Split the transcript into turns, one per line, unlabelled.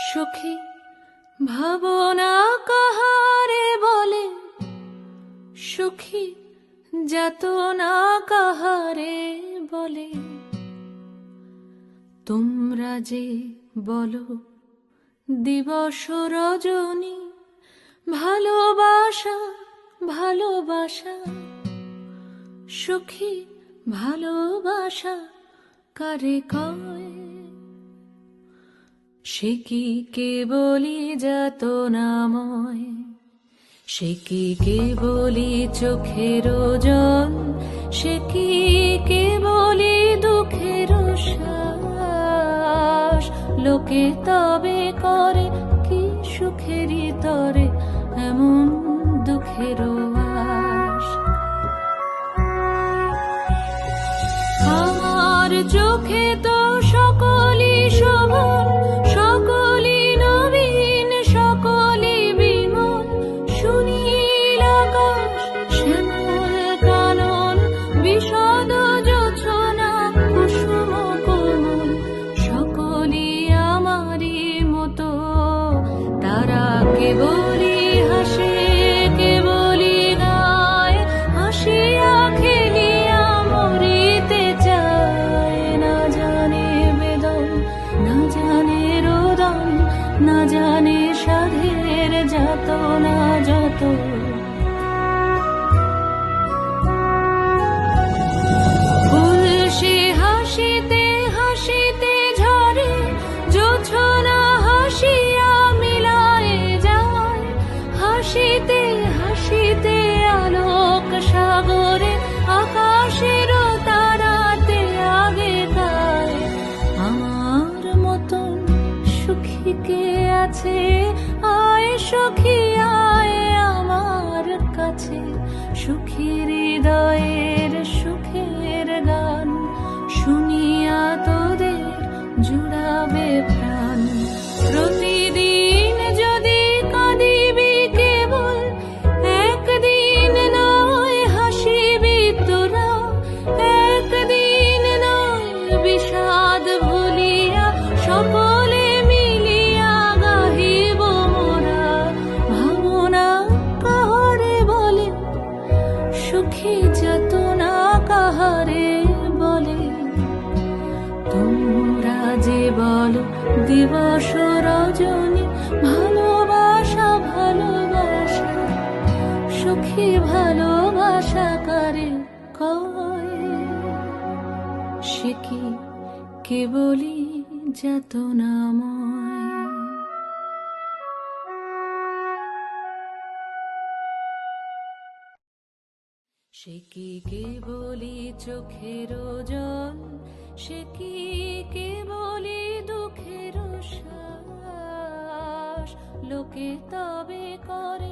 সুখী ভাবনা কাহারে বলে, সুখী যাতনা কাহারে বলে। তোমরা যে বলো দিবস রজনী, ভালোবাসা ভালোবাসা, সুখী ভালোবাসা কারে কয়? সে কি কেবলি যাতনাময়, সে কি কেবলি চোখের জল, সে কি কেবলি দুঃখের শ্বাস? লোকে তবে করে কি সুখেরই তরে এমন দুঃখের আশ? আমার চোখে তো সকলই শোভন, সকলই নবীন, সকলই বিমল। সুনীল আকাশ, শ্যামল কানন, বিশদ জোছনা, কুসুম কোমল, সকলই আমারই মতো। তারা কেবলই হাসে, কেবলই গায়, হাসিয়া খেলিয়া মরিতে চায়। না জানে বেদন, না জানে রোদন, না জানে সাধের যাতনা যত। ফুল সে হাসিতে হাসিতে ঝরে, জোছনা হাসিয়া মিলায় যায়। হাসিতে হাসিতে আলোক সাগরে, আকাশের তারাতে আগে গায়। আমার মতন সুখী কে আছে? আয় সখী আয় আমার কাছে। সুখী হৃদয়ের সুখের গান শুনিয়া তোদের জুড়াবে প্রাণ। প্রতিদিন যদি কাঁদিবি কেবল, একদিন নয় হাসিবি তোরা। একদিন নয় বিষাদ ভুলিয়া, সকলে মিলিয়া গাহিব মোরা। ভাবনা কাহারে বলে, সুখী যাতনা কাহারে বলে। তোমরা যে বলো দিবস রজনী, ভালোবাসা ভালোবাসা, সুখী ভালোবাসা কারে কয়? সে কি কেবলি যাতনাময়? সে কি কেবলি চোখের জল, সে কি কেবলি দুঃখের শ্বাস? লোকে তবে করে